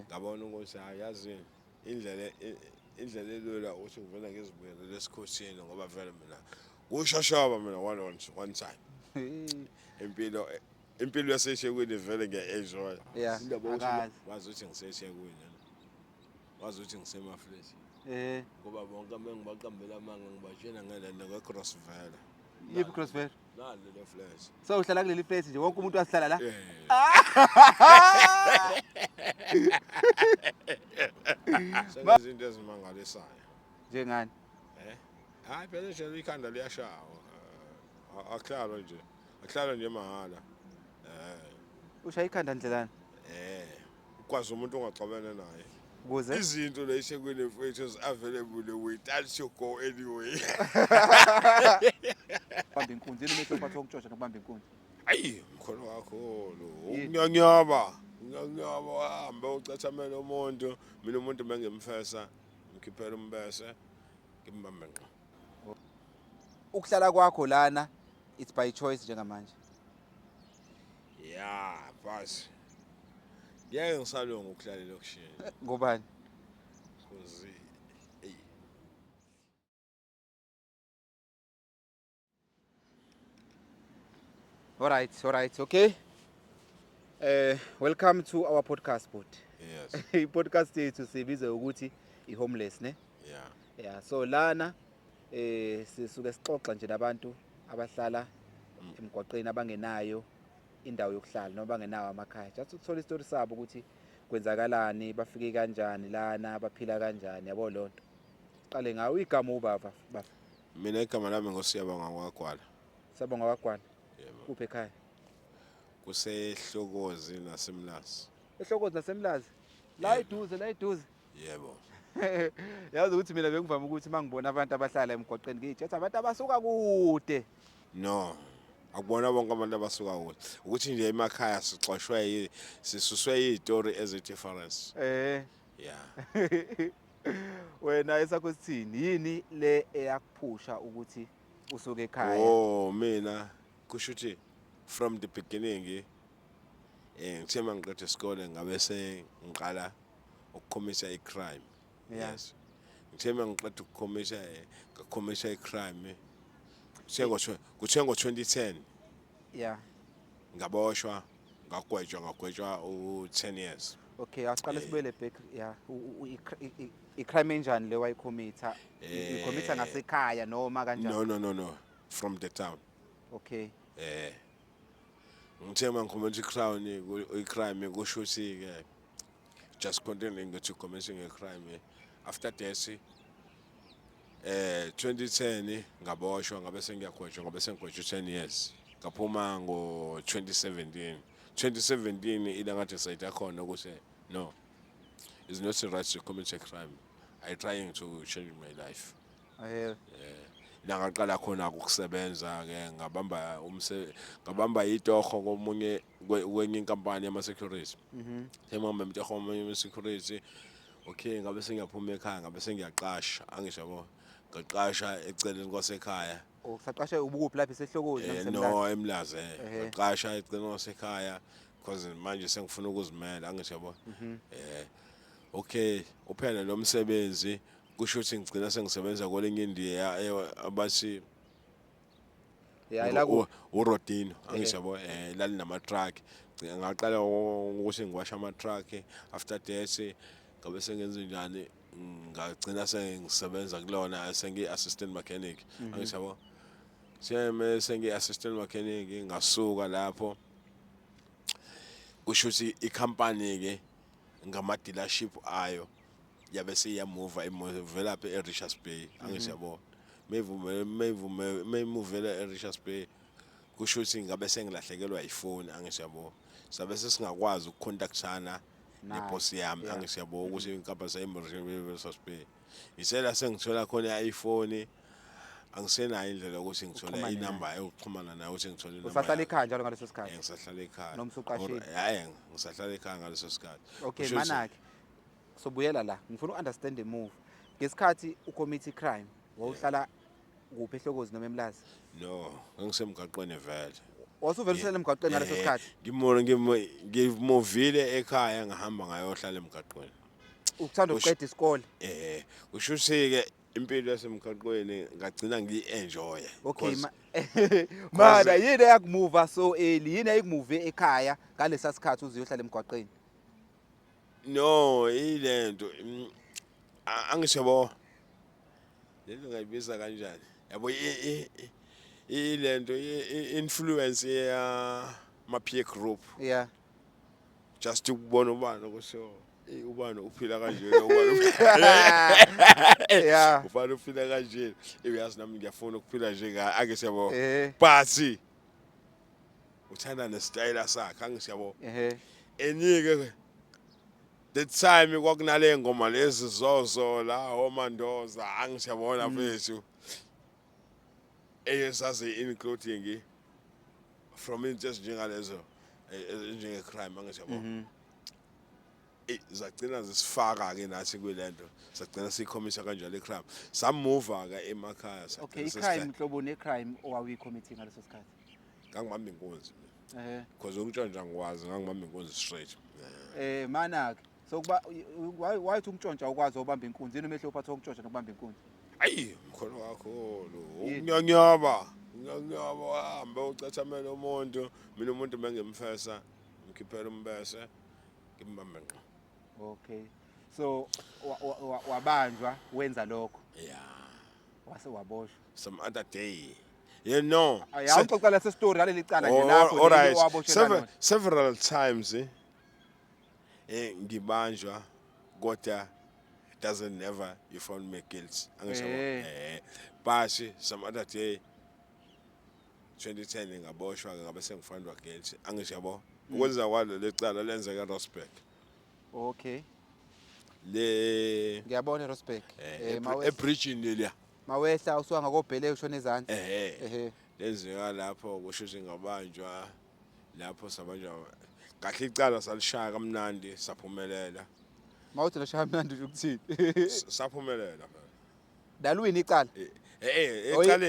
ngabona ukuthi ayazi indlela elula ukuthi ngivele ngizibuyele lesikhothini ngoba vele mina kushashaba mina one time impilo yaseshekwini vele ngiya-enjoy indaba yokuthi wazi ukuthi ngiseshekwini wazi ukuthi ngisemafleshi ngoba bonke mengibaqambela amanga ngibatshela ngelento nge-Crossville yiphi Crossville nalelo flesh so uhlala kuleli place nje wonke umuntu wasihlala la senezinto ezimangalisayo njengani hayi phela nje ikhanda liyashawa akuhlala nje mahala ushaya ikhanda ndlelani ukwazi umuntu ongaxabene naye ukuze izinto la eShekwini mfethu is available we tell you go anyway bamba inkunzi yini mase uphatha ukutshosha nokubamba inkunzi ayi mkhona kakhulu ukunyanyaba uhambe ucathamela umuntu mina umuntu mengimfesa ngikhiphela umbese ngimbambe ngqo ukuhlala kwakho lana it's by choice njengamanje basi ngeke ngisalunga ukuhlala lokushini ngobani kuzi all right okay welcome to our podcast bot yes i-podcast yethu sibiza ukuthi i-homeless ne yeah so lana sisuke sixoxa nje nabantu abahlala emgwaqeni abangenayo indawo yokuhlala noma bangenawo amakhaya just ukuthola istory sabo ukuthi kwenzakalani bafike kanjani lana baphila kanjani yabo lonto qale ngawe igama ubaba mina igama lami ngosiyabonga kwaGwala sabonga kwaGwala kuphi ekhaya kusehlokozi nasemlazi ehlokozi nasemlazi la iduze yebo yazi ukuthi mina bengivama ukuthi mangibona abantu abahlala emgwaqeni ngithi abantu abasuka kude no akubona bonke abantu abasuka kude ukuthi nje emakhaya sixoshwe sisuswe izitori ezi-difference yeah wena esakho sithini yini le eyakuphusha ukuthi usuke ekhaya mina kusho ukuthi from the beginning ngithe mangiqeda isikole ngabe sengiqala ukukhomisa icrime yes ngithe mangiqeda ukukhomisa icrime kuthe ngo-2010 yeah ngaboshwa ngagwetshwa u-10 years okay asiqale sibele back yeah icrime enjani le wayikhomita ikhomitha ngasekhaya noma kanjani no from the town okay ngithe mangikhomisa icrime kusho ukuthi ke just continuing to committing a crime after this 2010 ngaboshwa ngabe sengiyagwetshwa ngabe sengigwetshwa 10 years ngaphuma ngo-2017 ilanga decide khona ukuthi no it's not the right to commit a crime I trying to change my life la ngaqala khona ukusebenza ke ngabamba itoho komunye kwenye inkampani yama security ngimamba imtoho komunye security okay ngabe sengiyaphuma ekhaya ngabe sengiyaqasha angishabo ngaqasha eceleni kwasekhaya usaqasha ubukuphi lapha esehlokozi no emlazi ngaqasha eceleni kwasekhaya because manje sengifuna ukuzimela angishabo okay uphela lo msebenzi kusho ukuthi ngigcina sengisebenza kwelinye indiya abathi la uRodino angishabo lali nama truck ngaqala ukuthi ngiwasha ama truck after that ngabe sengenza njani ngagcina sengisebenza kulona sengi-assistant mechanic angishabo sengi-assistant mechanic ngasuka lapho kusho ukuthi ikhampani ke ngama dealership ayo yabe seyamova imuvela lapha eRichards Bay angishabo mevumela eRichards Bay kusho ukuthi ngabe sengilahlekelwa ifoni angishabo sabe sesingakwazi ukucontactana neboss yami angishabo ukuthi inkampani eRichards Bay isela sengithola khona iPhone angisenayo indlela ukuthi ngithola inamba yokuxhumana nayo ukuthi ngithole inamba usahlala ekhaya njalo ngaleso sikhathi ngisahlala ekhaya noma usuqashile hayi ngisahlala ekhaya ngaleso sikhathi okay manake sobuyela la ngifuna uunderstand the move ngesikhathi ucommit crime wawuhlala kuphi ehlokozi noma emlazi no ngisemgaqweni vele Wasuvelisela emgwaqeni ngaleso sikhathi. Ngimovile ekhaya ngihamba ngayohlala emgaqweni. Ukuthanda ukuqeda isikole. Kusho ukuthi-ke impilo yasemgaqweni ngagcina ngiyi-enjoy. Okay, mana yini eyakumuva so early, yini eyikumuve ekhaya ngalesa sikhathi uziyohlala emgwaqeni? No, ilento angisho lento ngayibiza kanjani? Yabo ilento influence ma peer group. Yeah. Just ukubona ubani kusho ubani uphila kanje ubani. Yeah. Ubani uphila kanje. Uyazi nami ngiyafuna ukuphila nje ake siyabo. But uthanda nestyle sakhe angisiyabo. Enike the time kwakunale ngoma lezi zozo la omandoza angisiyabona mfethu. Eyesazi including from just njengalezo njenge crime angisiyabo. Zagcina zisifaka ke nathi kwilento sagcina sikhomisa kanjalo icrime samova ke emakhaya. Okay, icrime hlobo necrime owawicommit ngaleso sikhathi? Ngangibamba inkunzi because ukuntshontsha ngikwazi ngangibamba inkunzi straight. Mana ke so kuba wayithi umntshontsha ukwazi ubamba inkunzi yini umehlo uphatha ukuntshontsha nokubamba inkunzi? Ayi mkhona wakho lo unyanyaba hamba ucathamela umuntu mina umuntu mengemfesa ngikhiphela umbese ngimbambe ngqo. Okay, so wabanjwa wenza lokho? Yeah. Wase waboshwa Some other day, you know. Awuxoxa lesa story ngaleli cala nje lapho waboshwa several times ngibanjwa kodwa doesn't never you found me guilty angisho. But some other day 2010 ngaboshwa ngabe sengifandwa guilty angisho ukwenza kwalo lecala lenzeka Rosberg. Okay. Ngiyabona Rosberg. Ebridge nile. Mawehla usuka ngakobhele ushona ezantsi. Lenzeka lapho kusho ukuthi ngabanjwa lapho sabanjwa kahle icala salishaya kamnandi saphumelela. Mawuthi lashaya kamnandi ukuthini? Saphumelela phela. Dalwini icala. Ecale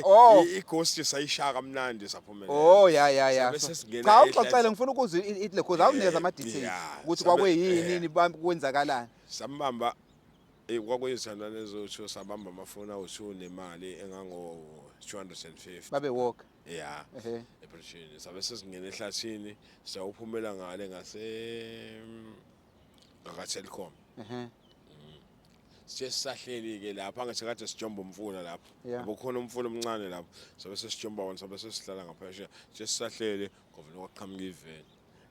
ighost sayishaya kamnandi saphumelela. Oh ya. Cha uxoxele ngifuna ukuzwa itle cause awunikeza ama details ukuthi kwakuyini kwenzakalani. Sambamba kwakuyizithandana ezothu sabamba amafoni awu2 nemali engango 250. Babe walk. Yeah. Ebridge sabe sesingena ehlathini sawuphumela ngale ngaka-Telkom. Sisahleli ke lapha angathi kade sijomba umfula lapho. Abokhona umfula omncane lapho. Sabe sesijomba wona sabe sesihlala ngaphesheya. Sisahleli ngoba kwaqhamuka iveni.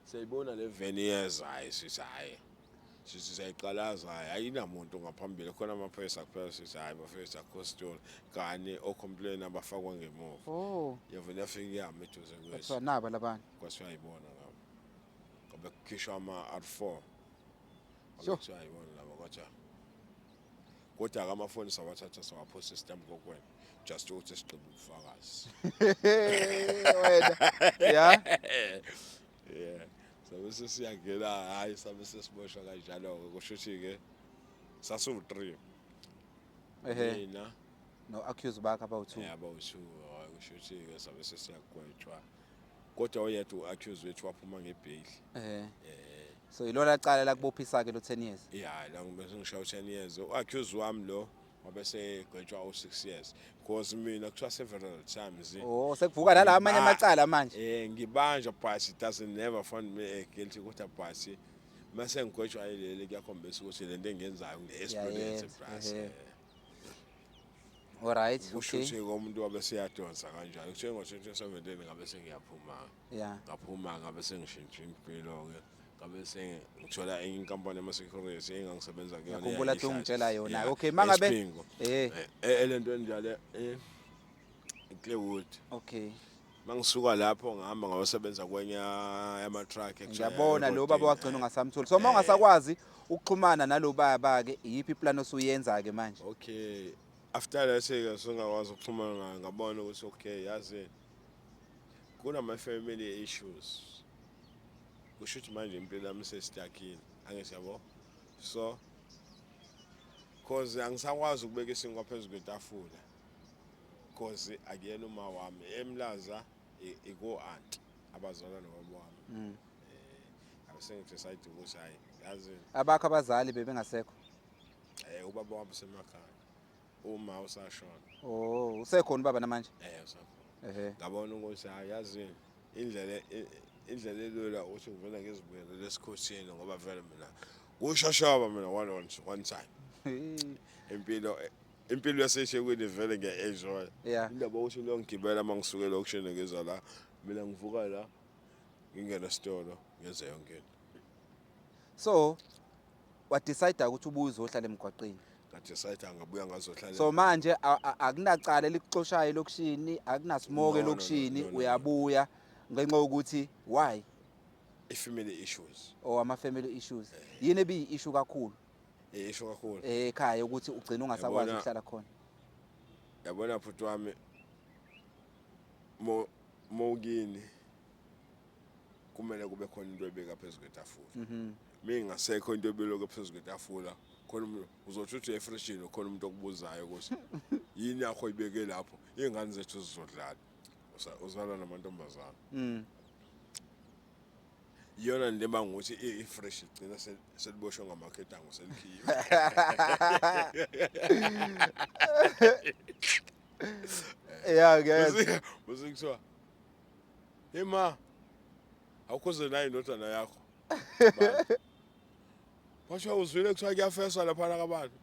Siyibona le veni yezayo sithi hayi. Sithi sayiqalaza ayinamuntu ngaphambili khona amaphoyisa kuphela sithi hayi bafethu akhostola kanye ocomplain abafakwa ngemuva. Yavela yafika yami eduze kwethu. Kuthiwa naba labana. Kwasiya ayibona ngabo. Ngoba kukhishwa ama R4. Kwasiya ayibona labo kwathi kodwa amafoni sawathatha sawaphosta system kokwena just ukuthi siqhube ubufakazi. Wena. Yeah. Sabe sesiyangena hayi sabe sesiboshwa kanjalo kusho ukuthi ke sasu3. Mina no accuse bakhe about 2. About 2 kusho ukuthi ke sabe sesiyagwetshwa. Kodwa oyedwa accuse wethu waphuma ngebail. So ilona cala la kubophisa ke lo 10 years. Yeah, la ngibese ngishaya 10 years. Accuse wami lo wabese gwetshwa u6 years. Because mina kuthiwa several times. Sekuvuka nala amanye amacala manje. Ngibanjwa but it doesn't never found me guilty kodwa but mase ngigwetshwa yileli kuyakhombisa ukuthi lento engiyenzayo ngi-experience plus. Alright, okay. Usho umuntu wabe siyadonsa kanjalo. Kuthiwe ngo-2017 ngabe sengiyaphuma. Ngaphuma ngabe sengishintsha impilo ke. Ngabe sengithola enye inkampani yama-security engangisebenza kuyona. Ngikhumbula ukuthi ungitshela yona. Okay, mangabe lento enjalo Clearwood. Okay. Mangisuka lapho ngihamba ngayosebenza kwenye yama-truck. Ngiyabona lo baba wagcina ungasamtholi. So mangasakwazi ukuxhumana nalo baba ke iyiphi iplan osuyenza ke manje? Okay. After that ke singakwazi ukuxhumana ngabona ukuthi okay yazi kunama family issues. Kusho ukuthi manje impilo yami sesitakile angithi yabo. So cause angisakwazi ukubeka isinkwa phezulu kwetafula. Cause akuyena uma wami emlaza iko aunt abazalwa nobaba wami abasengidecide ukuthi hayi yazi abakho abazali bebengasekho ubaba wami usemakhaya uma usashona usekhona ubaba namanje usakhona ngabona ukuthi hayi yazi indlela elula uthi ngivela ngizibuyele lesikhothini ngoba vele mina kushashaba mina one time impilo yaseshekwini vele ngiya-enjoy indaba ukuthi lo ngigibela uma ngisuke lokushini ngiza la mina ngivuka la ngingena esitolo ngenze yonke into. So wadecide ukuthi ubuye uzohlala emgwaqeni ngadecide ngabuya ngazohlala so manje akunacala elikuxoshayo lokushini akunasimoke lokushini uyabuya ngenxa yokuthi why family issues ama-family issues yini ebi-issue kakhulu issue kakhulu ekhaya ukuthi ugcina ungasakwazi ukuhlala khona yabona bhuti wami mokini kumele kube khona into ebeka phezu kwetafula mingasekho into ebeloko phezu kwetafula khona umuntu uzothi uthi efreshini khona umuntu okubuzayo ukuthi yini yakho ibeke lapho ingane zethu zizodlala uzalwa namantombazana iyona nto ebangukuthi i-fresh igcina seliboshwe ngamakhetango selikhiwe bese kuthiwa hey ma awukhuze nayo indodana yakho basho uzwile kuthiwa kuyafeswa laphana kabantu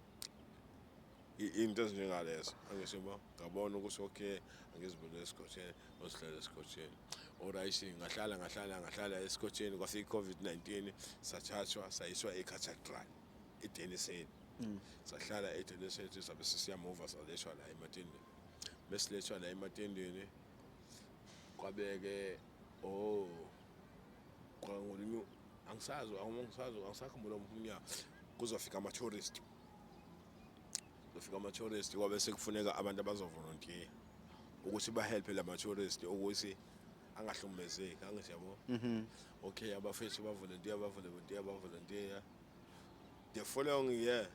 into ezinjengalezo angisho ngabona ukuthi okay angizibone esikhotheni osihlala esikhotheni alright ngahlala esikhotheni kwafika i-COVID-19 sathathwa sayiswa eCathedral eDeniseni sahlala eDeniseni sabe sisiyamuva salethwa la ematendeni besilethwa la ematendeni kwabeke kwangolunye angisakhumbula umnyaka kuzofika ama-tourist kwabe sekufuneka abantu abazovolontiya ukuthi bahelpe lama-tourist ukuthi angahlukumezeki angisiyabo okay abafethu bavolontiya the following year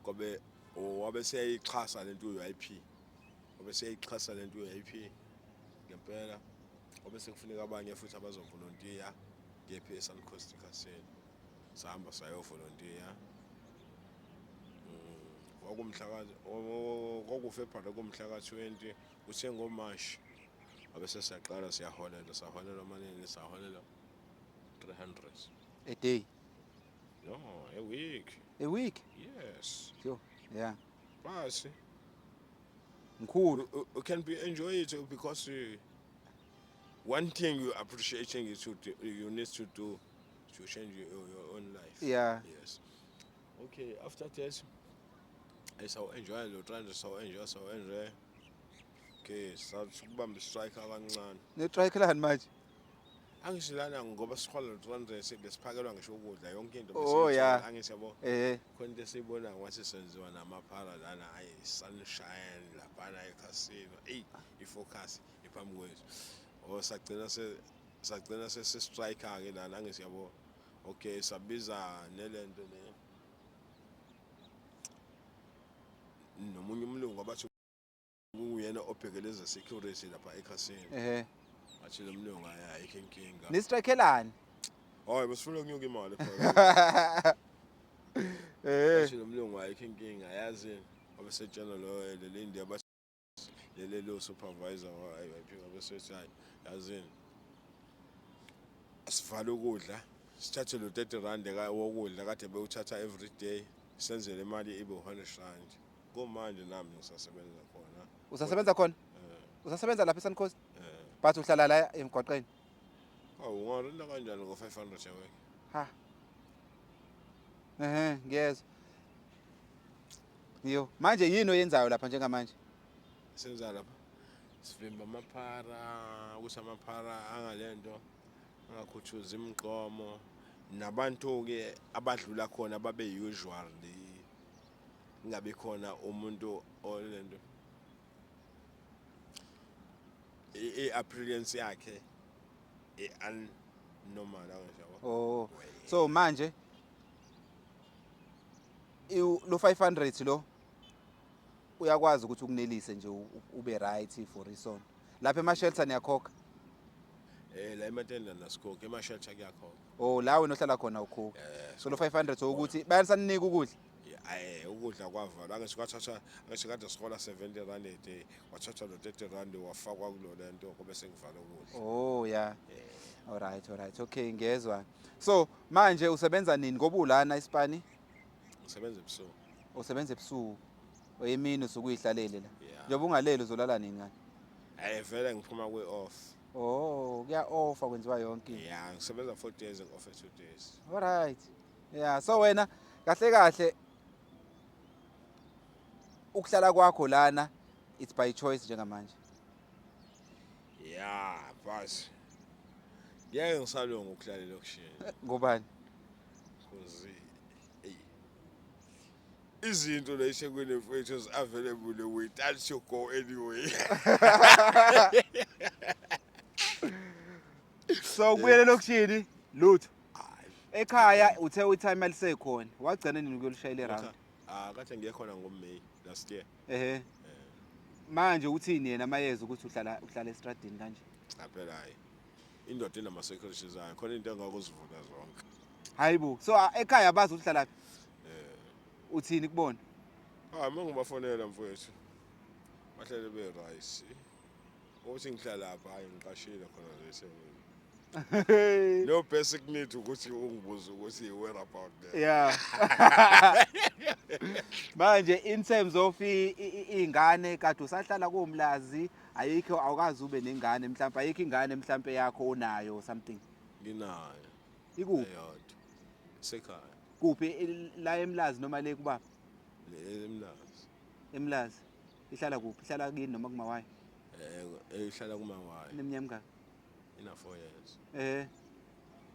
kwabe wabe seyayixhasa lento ye-UIP ngempela wabe sekufuneka abanye futhi abazovolontiya ngephi eSun Coast eKhasini sahamba sayovolontiya kwakufebruary kumhla ka-20 kuthe ngoMashi abese siyaqala saholela amanini saholela 300 a day no a week yes sure yeah basi mkhulu you can be enjoy it because one thing you appreciating is you need to do to change your own life yeah yes okay after that I saw enjoy lo trend so enjoy okay sakubamba strike kancane ne-strike lani manje angisilana ngoba sihola lo trend besiphakelwa ngisho ukudla yonke into angisiyabo khona into esiyibona ngathi senziwa namaphara lana ayi sunshine laphana eKhasini ifocus iphambi kwethu sagcina sesistrike ke lana angisiyabo okay sabiza nelento nomunye umlungu abathi uyena obhekeleza security lapha eKhasini athi lo mlungu ayikho inkinga ni-strikeelani besifuna ukunyuka imali phela athi lo mlungu ayikho inkinga yazi abasetshana lo lelindi abathi lelo supervisor wayiphika besethi hayi yazini asivale ukudla sithathe lo 30 rand wokudla kade bewuthatha every day senzele imali ibe 100 rand komanje nami ngisasebenza khona usasebenza khona usasebenza lapha eSun Coast but uhlala la emgwaqeni ungarinda kanjani ngo-500 yaweke ngiyezwa yo manje yini oyenzayo lapha njengamanje senza lapha sivimba amaphara ukuthi amaphara angalento angakhuthuza imigqomo nabantu-ke abadlula khona babe usually ingabe khona umuntu olento i-appearance yakhe normal angisho so manje lo 500 lo uyakwazi ukuthi ukunelise nje ube right for isonto lapha emashelter niyakhokha La ematenda nasikhoke emashelter kuyakho. Oh la wena ohlala khona ukhokha. So lo 500 ukuthi bayanisanika ukudla. Ukudla kwavala angisikade sikhola 70 rand a day wathatha lo 30 rand wafakwa kulo lento kube sengivala ukudla. Oh yeah. All right. Okay ngiyezwa. So manje usebenza nini ngoba ulana eSpani? Ngisebenza ebusuku. Usebenza ebusuku. Oyemini usukuyihlalele la. Njengoba ungalele uzolala nini ngani? Vele ngiphuma kwe-off. Oh, kuya-offer kwenziwa yonke. Yeah, ngisebenza 4 days ngi-off 2 days. All right. Yeah, so wena kahle ukuhlala kwakho lana it's by choice njengamanje. Yeah, but ngeke ngisalunga ukuhlala elokushini. Ngobani? Because izinto la eShekwini mfethu is available we tell you go anyway. So kubuyela elokushini lutho. Ekhaya uthe i-time alisekhona. Wagcina nini ukuyoshayela eround? Kade ngiyekhona ngoMay last year. Manje uthini yena mayeza ukuthi uhlala estradini kanje? Phela hayi. Indoda inama securities ayo khona into engakuzivula zonke. Hayibo. So ekhaya bazi uhlala. Uthini kubona? Mangibafonela mfowethu. Bahlele be rice. Uthi ngihlala lapha hayi ngiqashile khona leShekwini. No basic need ukuthi ungibuze ukuthi where about there. Yeah. Manje in terms of ingane kade usahlala koMlazi ayikho awukazi ube nengane mhlawumbe ayikho ingane mhlawumbe yakho onayo something. Nginayo. Ikuphi? Eyodwa. Sekhaya. Kuphi la eMlazi noma le kubaba? Emlazi. Emlazi. Ihlala kuphi? Ihlala kini noma kumawayi? Ihlala kumawayi. Neminyaka mingaki? Ina 4 years.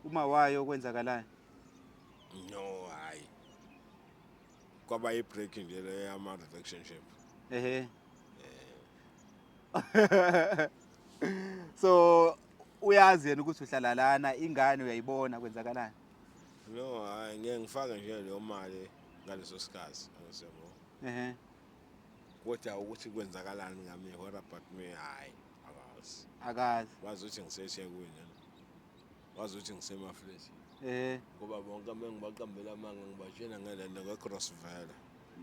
Umawayi okwenzakalayo? No, hayi. Kwaba i-break nje le yama relationship. So uyazi yena ukuthi uhlala lana ingane uyayibona kwenzakalayo? No, hayi ngeke ngifake nje leyo mali ngaleso sikhathi angisebo. Kodwa ukuthi kwenzakalani ngami what about me hayi akazi. Wazi ukuthi ngiseShekwini. Wazi ukuthi ngisemafleti. Ngoba bonke mengibaqambela amanga ngibashena ngelento ngeCrossville.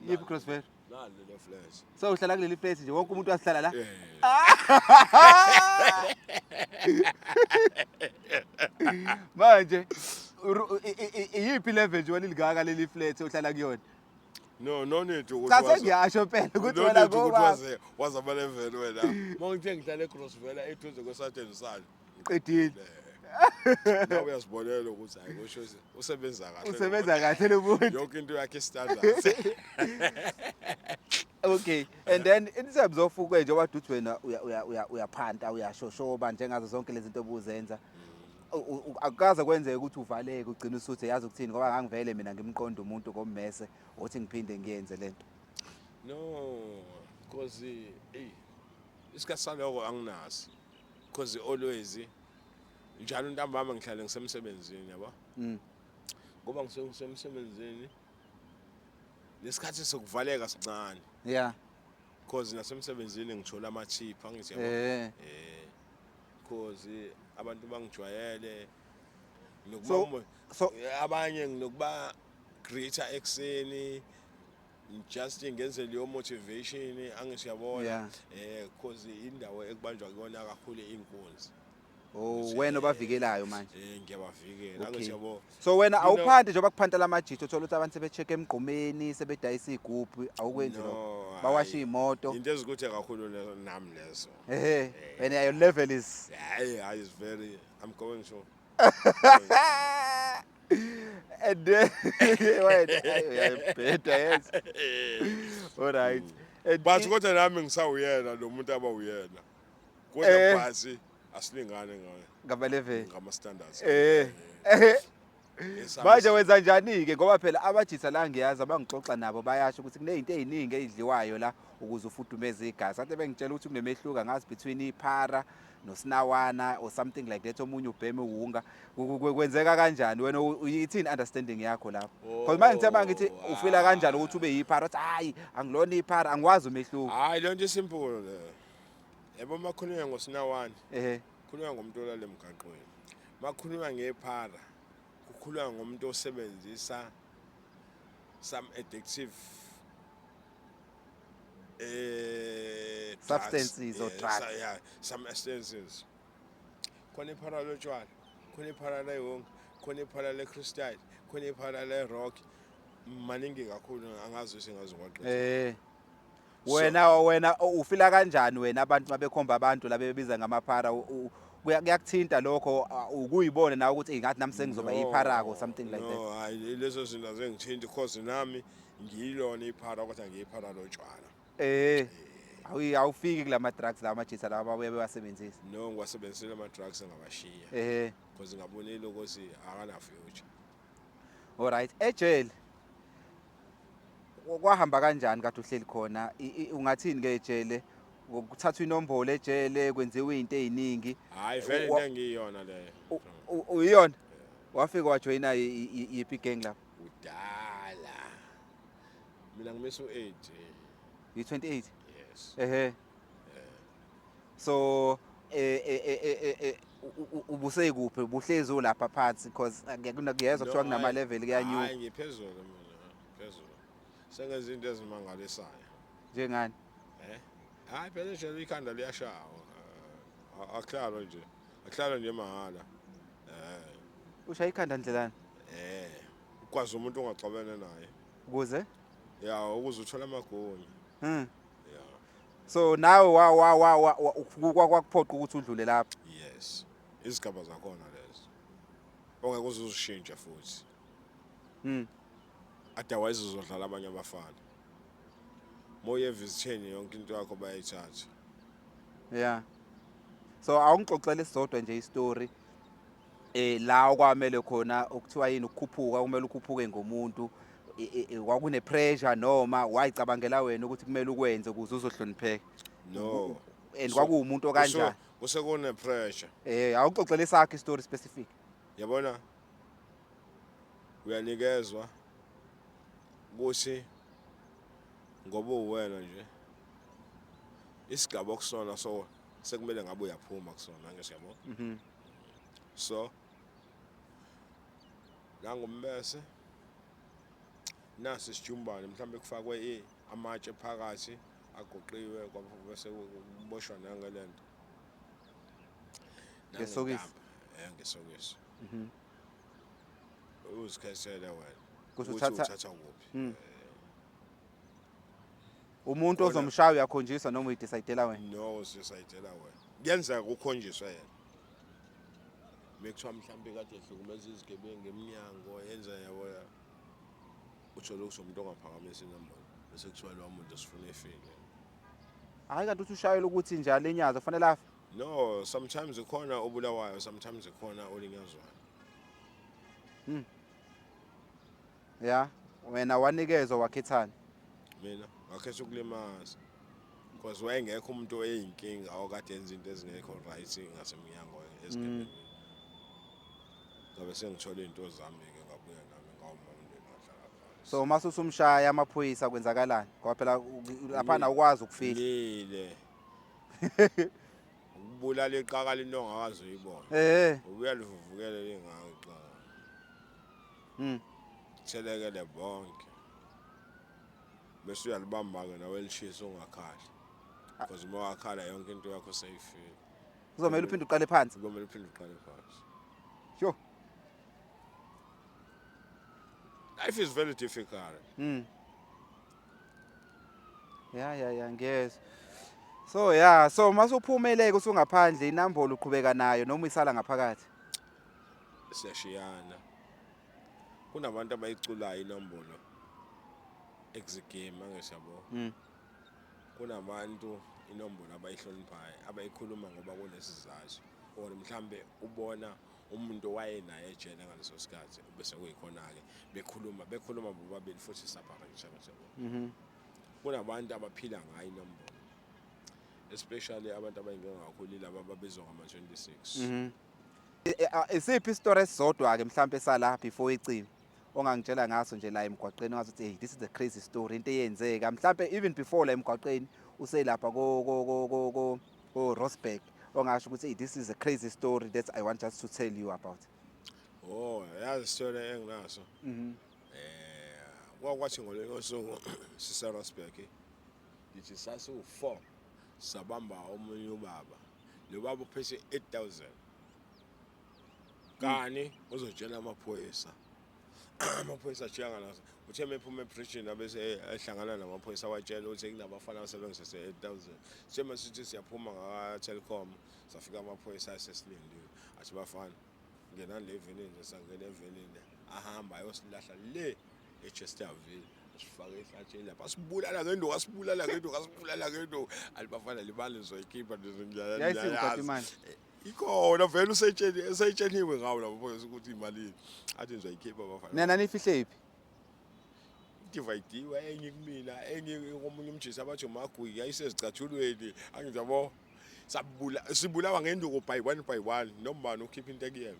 Yiphi Crossville? Nalo le flat. So uhlala kuleli flat nje wonke umuntu wasihlala la? Manje iyiphi level nje wena ligaka leli flat ohlala kuyona? No need ukuthi cha sengiyasho phela ukuthi wena ngoba waza ama level wena. Mangithe ngihlala eCrossville eduze kweSouthern Sun. Qedile. Nawe uyazibonela ukuthi hayi kusho usebenza kahle. Usebenza kahle lo muntu. Yonke into yakhe standard. Okay, and then in terms of ukwe nje wathi uthi wena uyaphanta uyashoshoba njengazo zonke lezi zinto obuzenza. Akukaze kwenzeke ukuthi uvaleke ugcina usuthi yazi ukuthini ngoba ngangivele mina ngimqonda umuntu kommese uthi ngiphinde ngiyenze lento. No, because isikhathi saloko anginazi. Because always njalo ntambama ngihlale ngisemsebenzini yabo. Ngoba ngisemsebenzini lesikhathi sokuvaleka sincane. Yeah. Because nasemsebenzini ngithola ama-tip angithi yabo. Because abantu bangijwayele nokuba so abanye nginokuba greater ekseni just ngenze leyo motivation angisiyabona because indawo ekubanjwa kuyona kakhulu inkunzi. Oh wena obavikelayo manje. Ngiyabavikela angisiyabo. So wena awuphandi nje bakuphantela amajitho uthola ukuthi abantu sebecheck emgqomeni sebedayisa igubhu awukwenzi lokho. Bawasha imoto. Into ezikuthi kakhulu nami lezo. When your level is is very I'm going to. And then wait, better yes. All right. But kodwa nami ngisawuyena lo muntu abawuyena. Kodwa phasi asilingane ngayo. Ngama level. Ngama standards. Manje wenza njani ke ngoba phela abajitha la ngiyazi abangixoxa nabo bayasho ukuthi kunezinto eziningi ezidliwayo la ukuze ufudumeze igazi. Ade bengitshela ukuthi kunemehluka ngazi between iphara nosinawana or something like that omunye ubheme uwunga kwenzeka kanjani wena uyithini understanding yakho lapho because manje ngithe mangithi ufila kanjani ukuthi ube yiphara uthi hayi angilona iphara angikwazi umehluko hayi lonto simple le yebo makhulunywa ngosinawana khulunywa ngomuntu olale emgaqweni makhulunywa ngephara kukhulunywa ngomuntu osebenzisa some addictive substances or drugs. Yeah, some substances. Khona iphara lotshwala, khona iphara lewonke, khona iphara leCrystal, khona iphara leRock. Maningi kakhulu angazi singaziwaqedela. Wena ufila kanjani wena abantu mabekhomba abantu la bebiza ngamaphara kuyakuthinta lokho ukuyibona nawe ukuthi ngathi nami sengizoba iphara or something like that? No, hayi lezo zinto zengithinta because nami ngiyilona iphara kodwa ngiyiphara lotshwala. Awufiki kulama drugs la majisa la ababuye bewasebenzisa. No, ngiwasebenzisela ama drugs ngabashiya. Because ngabonile ukuthi akana future. All right, ejele kwahamba kanjani kade uhleli khona ungathini ke ejele ukuthatha inombolo ejele kwenziwa izinto eziningi? Hayi vele into engiyona leyo. Uyiyona? Wafika wajoyina yipi gang lapha? Udala. Mina ngimisa u8. You28? Yes. So ubuseyikuphi ubuhlezi ulapha phansi because ngiyezwa kuthiwa kunama level kuyanyuka. Hayi ngiphezulu mina, phezulu. Sengenza into ezimangalisayo. Njengani? Hayi phela nje ikhanda liyashawa. Akuhlalo nje. Akuhlalo nje mahala. Ushaya ikhanda ndlelani? Ukwazi umuntu ongaxabene naye. Ukuze? Yeah, ukuze uthola amagunya. So nawe kwakuphoqa ukuthi udlule lapha. Yes. Izigaba zakhona lezo. Ongeke uzushintsha futhi. Otherwise uzodlala abanye abafana. Moye visiteni yonke into yakho bayayithatha. Yeah. So awungixoxele isizodwa nje istory la okwamele khona ukuthiwa yini ukukhuphuka kumele ukhuphuke ngomuntu kwakune pressure noma wayicabangela wena ukuthi kumele ukwenze ukuze uzohlonipheka? No. And kwakuwumuntu kanjani? Kusekune pressure. Awuxoxele isakhe istory specific. Yabona? Uyanikezwa ukuthi ngoba uwena nje isigaba okusona so sekumele ngabe uyaphuma kusona ngesiyabo. So nangumbese nasi sijumbane mhlambe kufakwe amatshe phakathi agoqiwe kwabe bese kuboshwa nangelento ngesokisi. Ngesokisi. Uzikhethele wena ukuthi uthatha kuphi. Umuntu ozomshaya uyakhonjiswa noma uyidecidela wena? No, uyidecidela wena. Kuyenzeka ukhonjiswe yena. Mekuthiwa mhlambe kade ehlukumeza izigebengu eminyango yenza yabona uthola ukuthi umuntu ongaphakamisa inombolo bese kuthiwa lo muntu usifuna efile. Hayi kanti uthi ushayela ukuthi njalo enyazo kufanele afa? No, sometimes ikhona obulawayo, sometimes ikhona olinyazwayo. Yeah, wena wanikezwa wakhethana? Mina ngakhetha ukulimaza because wayengekho umuntu oyinkinga okade enza into ezingekho right ngasemnyango ezigebengu. Ngabe sengithola into zami ke ngabuya nami ngawumuntu engadlala phansi. So mase usumshaya amaphoyisa kwenzakalani? Ngoba phela lapha na ukwazi ukufihla. Lile. Ukubulala iqaka linonga akazi uyibona. Uyalivuvukela lengaka iqaka. Thelekele bonke. Bese uyalibamba ke nawe elishisa ungakhali. Because uma wakhala yonke into yakho seyifile. Kuzomela uphinde uqale phansi. Kuzomela uphinde uqale phansi. Sure. Life is very difficult. Yeah, ngiyezwa. So yeah, so masuphumeleke usungaphandle inombolo uqhubeka nayo noma isala ngaphakathi? Siyashiyana. Kunabantu abayiculayo inombolo exigame angesiyabo. Kunabantu inombolo abayihloniphayo abayikhuluma ngoba kunesizathu or mhlambe ubona umuntu wayenaye ejele ngaleso sikhathi bese kuyikhona ke bekhuluma bobabili futhi separate ngisho. Kunabantu abaphila ngayo inombolo, especially abantu abayingenga kakhulu laba ababizwa ngama-26. Isiphi istory esizodwa ke mhlambe sala before icime ongangitshela ngaso nje la emgwaqeni ngathi hey, this is the crazy story into eyenzeka mhlambe even before la emgwaqeni uselapha ko Rosberg ongasho ukuthi this is a crazy story that I want just to tell you about? Oh, yazi story enginaso. Kwathi ngolunye usuku siseRosberg. Ngithi sasu4 sabamba omunye ubaba. Lo baba uphethe 8,000. Kani uzotshela amaphoyisa. Amaphoyisa ajanga la. Uthe mephuma eBridge abese ehlangana namaphoyisa watshela ukuthi kunabafana abasebenzisa 8,000. Sema sithi siyaphuma ngaka Telkom safika amaphoyisa asesilindile. Athi bafana ngena le venini sangena evenini ahamba ayosilahla le eChesterville sifake ehlathini lapha sibulala ngento alibafana libali lizoyikhipha ngiyala Yayisiphatha imali. ikhona vele usayitsheniwe ngawo lapho ukuthi imali athi ngizoyikhipha abafana Nena nifihle iphi? divide enye kumina enye komunye umjisi abathi uMagui yayisezicathulweni angizabo sibulawa ngenduku by one noma ukhipha into ekuyena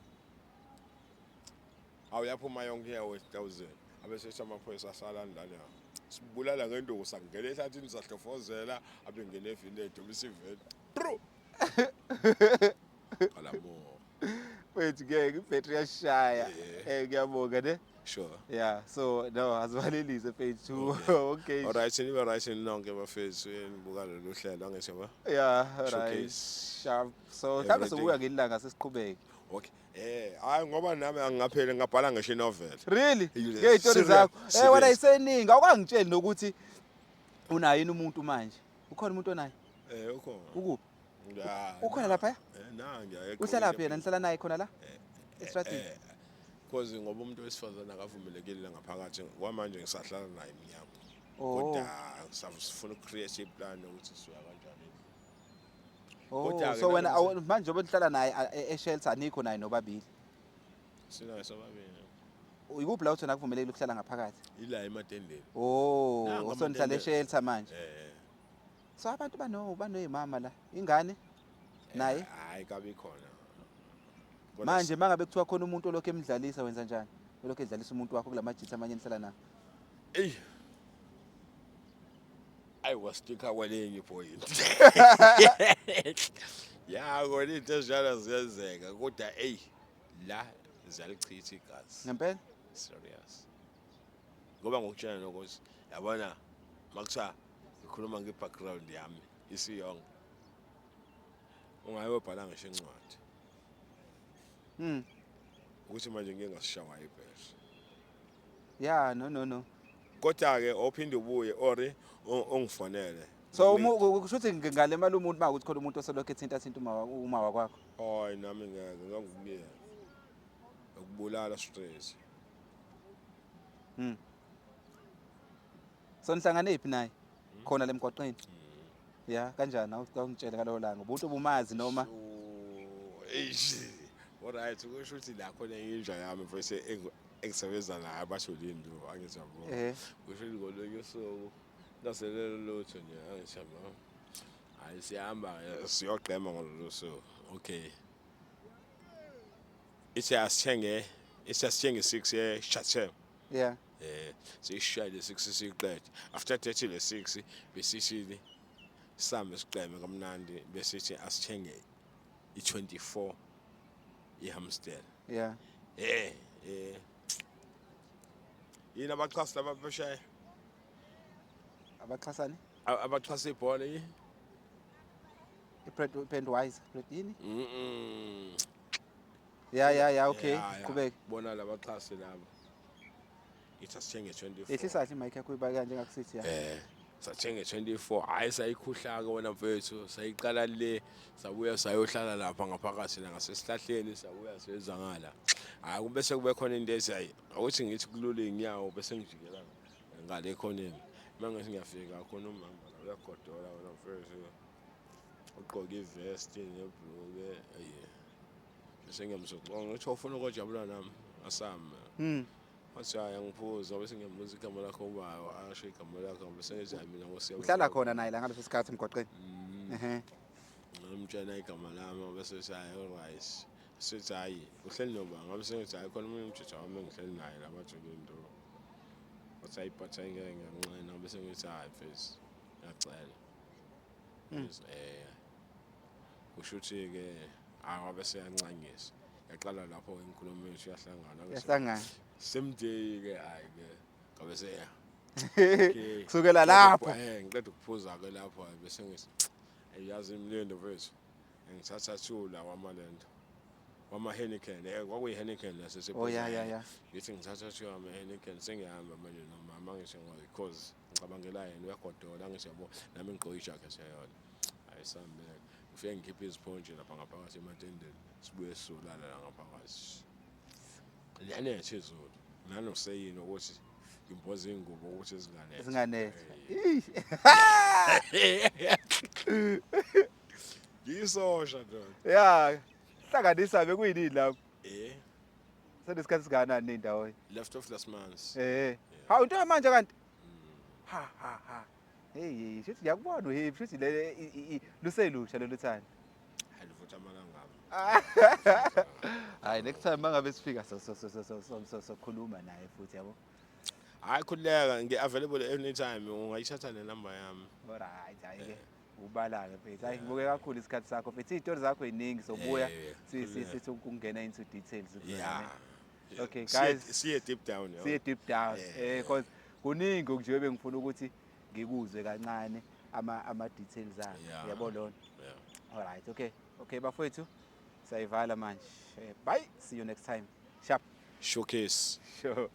awuyaphuma yonke yawo 1000 abese amaphoyisa asala ndani sibulala ngenduku sangena ehlathini sahlofozela abengena eviledo bisivele bro alamo Wait ke ibhetri yashaya ngiyabonga ne. sure Yeah, so no azibalelise page 2. Okay. Alright nibe right nonke bafethu enibuka lolu hlelo angesema Yeah, right. Showcase. Sharp. So Everything. mhlambe sobuya ngelilanga sesiqhubeke. okay hayi ngoba nami angapheli ngabhala ngisho novel Really? Yes, Ngezitori serious, zakho. serious. Wena ayiseningi awukangitsheli nokuthi unayo yini umuntu manje. Ukhona umuntu onayo? ukhona Ukuphi? ya Ukhona lapha? na ngiyayekho Uhlala lapha yena nihlala naye khona la? Esitratini. because ngoba umuntu wesifazana akavumelekile ngaphakathi kwamanje ngisahlala naye emnyango Oh. kodwa sifuna ukcreate iplan ukuthi siya kanjani Oh, Kodwa-ke so wena nakuthi- manje obe uhlala naye e-shelter anikho naye nobabili. sinayo sobabili Uyikuphi la uthona kuvumelekile ukuhlala ngaphakathi? ila ematendeni Oh, Nangu so nihlala amatende. e-shelter manje. So abantu banoyimama la. Ingane naye hayi kabi khona manje mangabe kuthiwa khona umuntu olokho emdlalisa wenza njani? Olokho edlalisa umuntu wakho kulamajitsi amanye nihlala nawo. Ey. I was sticking kwelinye point. Ya ngone into ezinjalo ziyenzeka kodwa la ziyalichitha igazi. Ngempela? Serious. Ngoba ngokutshela nokuthi yabona makuthiwa ngikhuluma nge-background yami isiyonke. Ungayobhala ngisho incwadi. Ukuthi manje ngeke ngasishawa ibhesi. Yeah, no. Kodwa ke ophinde ubuye ori ongifonele. So kusho ukuthi ngale mali umuntu makuthi khona umuntu oselokho ethinta uma wakwakho. Hayi nami ngeke ngangikuyela. Ukubulala stress. So nihlangane iphi naye? Khona lemgwaqeni. Yeah, kanjani awungitshela ngalo langa. Ubuntu bumazi noma Alright, kusho ukuthi la khona inja yami mfowethu engisebenza naye abasholindi angizabo. Kusho ngolunye usuku naselelo lotho nje angishaba. Hayi siyahamba siyogqema ngololu suku. Okay. Isiyasithenge 6 ye Chatham. yeah. Siyishaya le 6 siqede. After 30 le 6 besishili sami siqeme kamnandi besithi asithenge i24 iHamstel. Yeah. Yini abachasa laba beshaya? Abaxhasani? Abachasa ibhola yi? Ipend wise, yini? Yeah, okay. Qhubeka. Bona labachasa laba. Ithi asithenge 24. Ehlisa kahle mic yakho ibaka njengakusithi ya. Sathenge 24 hayi sayikhuhla ke wena mfethu sayiqala le sabuya sayohlala lapha ngaphakathi la ngasesihlahleni sabuya seza ngala hayi kubese kube khona into ethi awuthi ngithi kulule inyawo bese ngijikela ngale ekhoneni manje ngiyafika khona umama la uyagodola wena mfethu ugqoka ivest nebhluke bese ngiyamsoxonga ngithi ufuna ukujabula nami asami Wathi ngiphuza bese ngiyamuza igama lakho ubayo asho igama lakho bese ngithi mina ngosiya Uhlala khona naye la ngaleso sikhathi emgwaqeni. Ngimtshela igama lami bese shaye alright sithi hayi uhleli noba ngabe sengithi hayi khona umuntu umthetho wami ngihleli naye labaJolinto wathi ayiphatha ngeke ngiyancena bese ngithi hayi face ngiyacela kusho ukuthi ke akabe seyancanyisa yaqala lapho inkulumo yethu yahlangana yahlangana semday ke hayi ke ngabe seya kusukela lapho ngiqeda ukuphuza ke lapho bese ngithi ayazi imlindo mfethu ngithatha thula wamalendo wama Heineken kwakuyi Heineken lasesephuza oh ya ngithi ngithatha thula wama Heineken sengihamba manje nomama ngisho because ngicabangela yena uyagodola ngisho yabo nami ngigqoka ijacket sayona ayisambe ngifike ngikhiphe iziphonje lapha ngaphakathi ematendeni sibuye sisolala la ngaphakathi liyanethe izulu nanoseyini ukuthi imboza ingubo ukuthi zinganethe yisosha ndoda ya hlanganisa bekuyini lapho senesikhathi singanani nendawo left of last month hawu into manje kanti ha hey shithi ngiyakubona uhappy shithi le luselusha lolu thanda alivutha amalanga hayi next time mangabe sifika sokhuluma naye futhi yabo hayi khuleka ngi-available anytime ungayithatha le number yami alright hayi-ke ubala-ke mfethu hayi ngibuke kakhulu isikhathi sakho mfethu iy'tori zakho ey'ningi sobuya sithi ukungena into details okay guys siye deep down because kuningi nje bengifuna ukuthi ngikuzwe kancane ama-details akho yabo lona alright okay bafowethu sayivala manje bye see you next time sharp showcase sure